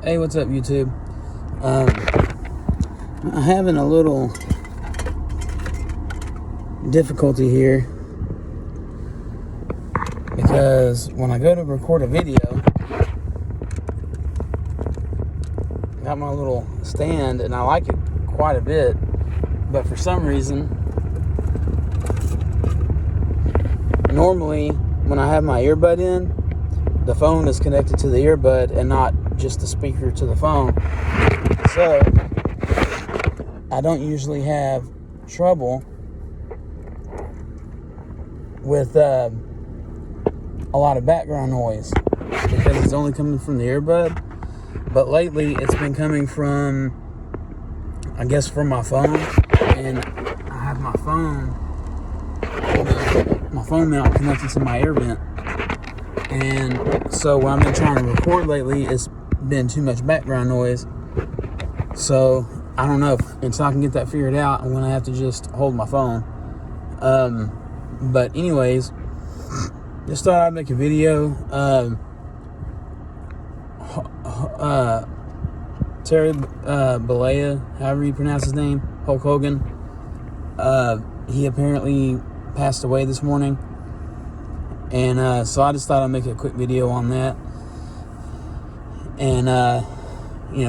Hey, what's up, YouTube? I'm having a little difficulty here because when I go to record a video, I got my little stand and I like it quite a bit, but for some reason, normally when I have my earbud in, the phone is connected to the earbud and not just the speaker to the phone. So I don't usually have trouble with a lot of background noise because it's only coming from the earbud. But lately it's been coming from, I guess, from my phone, and I have my phone mount connected to my ear vent. And so when I've been trying to record lately, it's been too much background noise. So I don't know until I can get that figured out, I'm gonna have to just hold my phone. But anyways, just thought I'd make a video. Terry Bollea, however you pronounce his name, Hulk Hogan, he apparently passed away this morning. And so I just thought I'd make a quick video on that. And,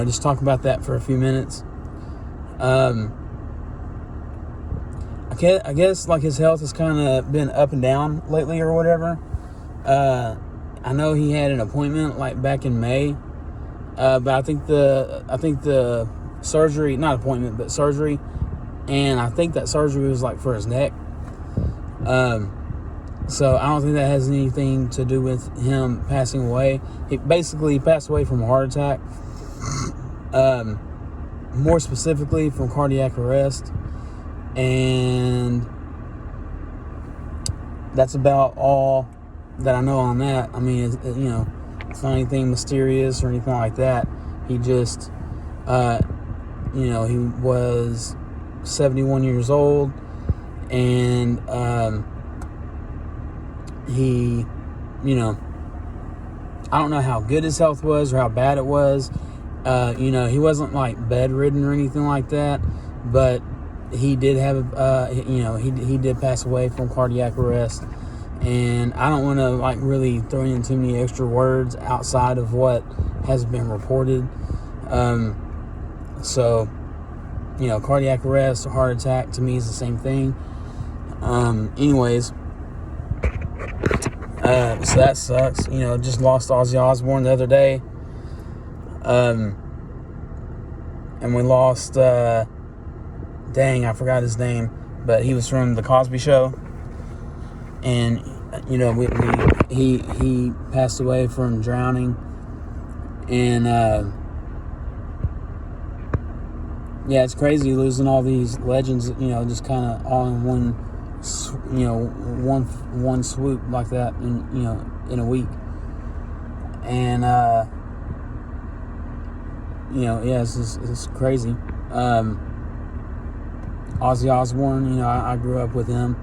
just talk about that for a few minutes. I guess like his health has kind of been up and down lately or whatever. I know he had an appointment like back in May. But I think the surgery, not appointment, but surgery. And I think that surgery was like for his neck. So I don't think that has anything to do with him passing away. He basically passed away from a heart attack. More specifically from cardiac arrest. And that's about all that I know on that. I mean, it's not anything mysterious or anything like that. He just, he was 71 years old, and he, I don't know how good his health was or how bad it was. He wasn't like bedridden or anything like that, but he did have, he did pass away from cardiac arrest. And I don't want to like really throw in too many extra words outside of what has been reported. So, cardiac arrest or heart attack to me is the same thing. Anyways, so that sucks. Just lost Ozzy Osbourne the other day. And we lost, dang, I forgot his name, but he was from The Cosby Show. And, he passed away from drowning. And, it's crazy losing all these legends, just kind of all in one swoop like that in a week. And, it's crazy. Ozzy Osbourne, I grew up with him.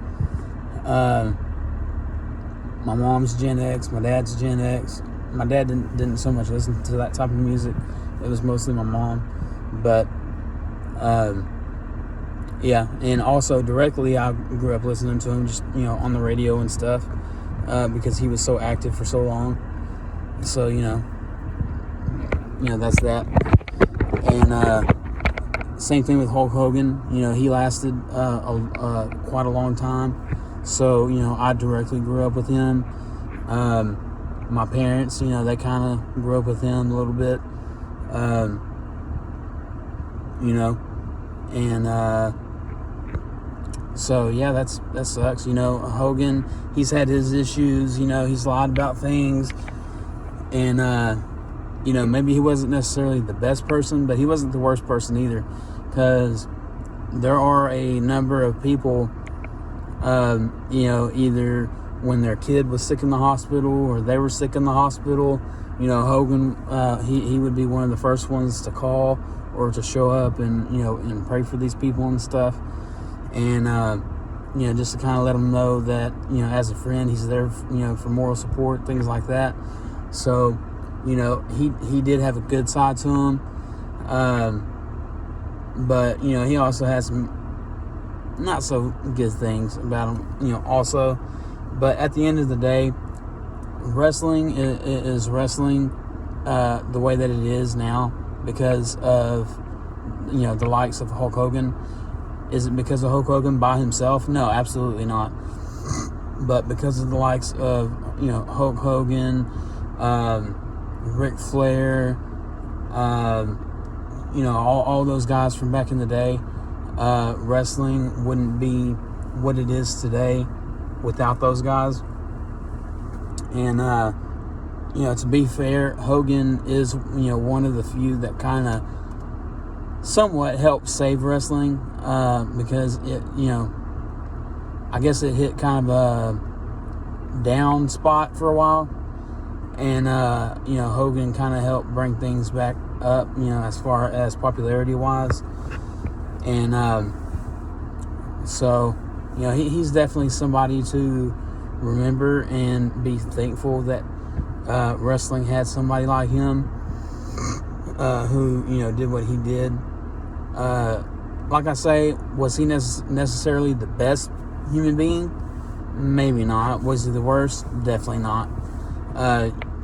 My mom's Gen X, my dad's Gen X. My dad didn't so much listen to that type of music. It was mostly my mom. But, and also directly I grew up listening to him just, on the radio and stuff, because he was so active for so long. So, that's that. And, same thing with Hulk Hogan. He lasted quite a long time. So, I directly grew up with him. My parents, they kind of grew up with him a little bit. So, yeah, that sucks. Hogan, he's had his issues. He's lied about things. And, maybe he wasn't necessarily the best person, but he wasn't the worst person either. Because there are a number of people, either when their kid was sick in the hospital or they were sick in the hospital, Hogan, he would be one of the first ones to call or to show up and, and pray for these people and stuff. And, just to kind of let them know that, as a friend, he's there, for moral support, things like that. So, you know, he did have a good side to him. But, you know, he also has some not so good things about him, you know, also. But at the end of the day, wrestling is wrestling the way that it is now because of, you know, the likes of Hulk Hogan. Is it because of Hulk Hogan by himself? No, absolutely not. But because of the likes of, you know, Hulk Hogan, Ric Flair, you know, all those guys from back in the day, wrestling wouldn't be what it is today without those guys. And, you know, to be fair, Hogan is, you know, one of the few that kind of somewhat helped save wrestling, because it, you know, I guess it hit kind of a down spot for a while. And, you know, Hogan kind of helped bring things back up, you know, as far as popularity-wise. And so, you know, he's definitely somebody to remember and be thankful that wrestling had somebody like him who, you know, did what he did. Like I say, was he necessarily the best human being? Maybe not. Was he the worst? Definitely not.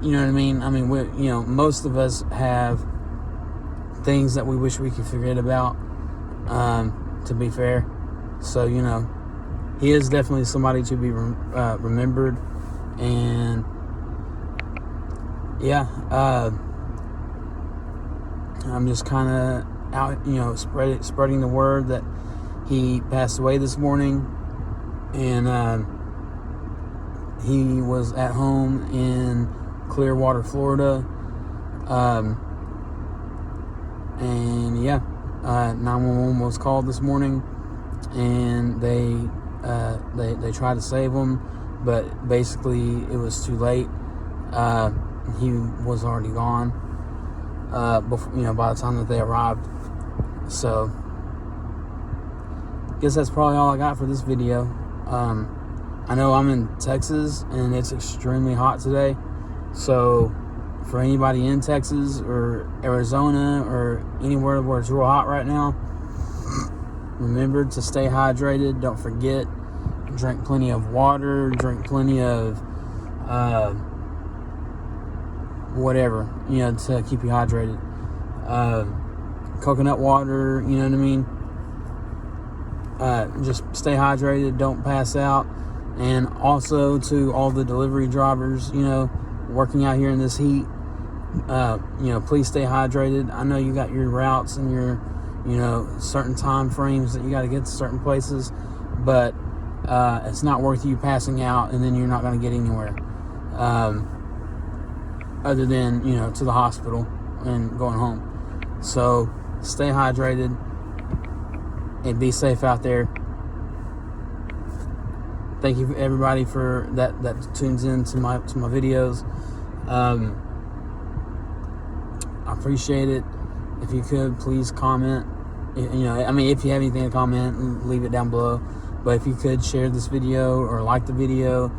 You know what I mean? I mean, you know, most of us have things that we wish we could forget about, to be fair. So, you know, he is definitely somebody to be remembered. And, yeah, I'm just kind of out, you know, spreading the word that he passed away this morning. And he was at home in Clearwater, Florida. And yeah, 911 was called this morning, and they tried to save him, but basically it was too late. He was already gone. Before, you know, by the time that they arrived. So, guess that's probably all I got for this video. I know I'm in Texas and it's extremely hot today. So, for anybody in Texas or Arizona or anywhere where it's real hot right now, remember to stay hydrated. Don't forget, drink plenty of water, drink plenty of whatever, you know, to keep you hydrated. Coconut water, you know what I mean? Just stay hydrated, don't pass out. And also to all the delivery drivers, you know, working out here in this heat, you know, please stay hydrated. I know you got your routes and your, you know, certain time frames that you got to get to certain places, but it's not worth you passing out and then you're not going to get anywhere. Other than, you know, to the hospital and going home. So stay hydrated and be safe out there. Thank you everybody for that tunes in to my videos. I appreciate it. If you could, please comment. You know, I mean, if you have anything to comment, leave it down below. But if you could share this video or like the video,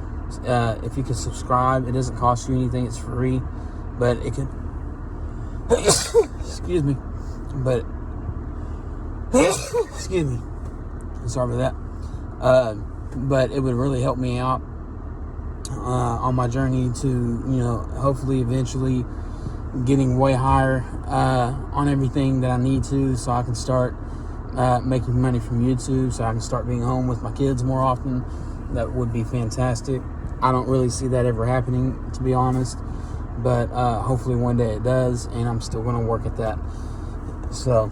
if you could subscribe, it doesn't cost you anything, it's free, but it could excuse me, but excuse me, sorry about that, but it would really help me out on my journey to, you know, hopefully eventually getting way higher on everything that I need to, so I can start making money from YouTube, so I can start being home with my kids more often. That would be fantastic. I don't really see that ever happening, to be honest, but hopefully one day it does, and I'm still going to work at that. So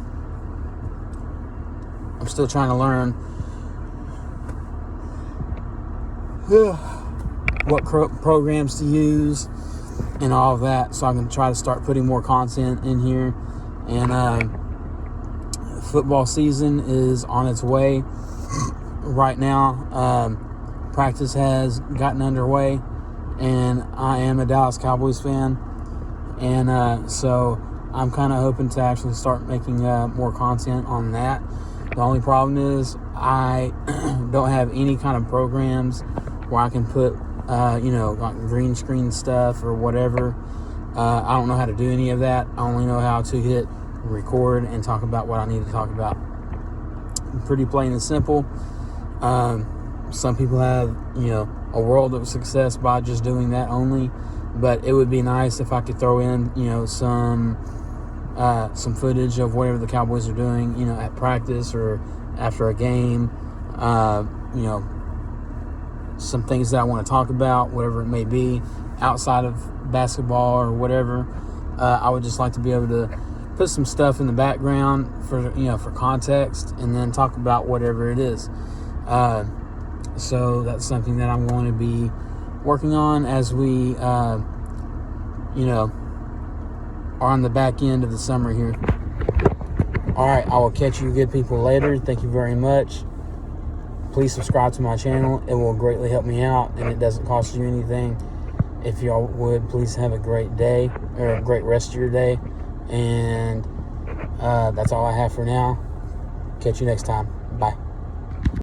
I'm still trying to learn what programs to use and all of that, so I can try to start putting more content in here. And football season is on its way right now. Practice has gotten underway, and I am a Dallas Cowboys fan, and so I'm kind of hoping to actually start making more content on that. The only problem is I don't have any kind of programs where I can put you know, like green screen stuff or whatever I don't know how to do any of that. I only know how to hit record and talk about what I need to talk about. Pretty plain and simple. Some people have, a world of success by just doing that only. But it would be nice if I could throw in, some footage of whatever the Cowboys are doing, at practice or after a game. Some things that I want to talk about, whatever it may be, outside of basketball or whatever. I would just like to be able to put some stuff in the background for context, and then talk about whatever it is. So that's something that I'm going to be working on as we, are on the back end of the summer here. All right, I will catch you good people later. Thank you very much. Please subscribe to my channel. It will greatly help me out, and it doesn't cost you anything. If y'all would, please have a great day, or a great rest of your day. And that's all I have for now. Catch you next time. Bye.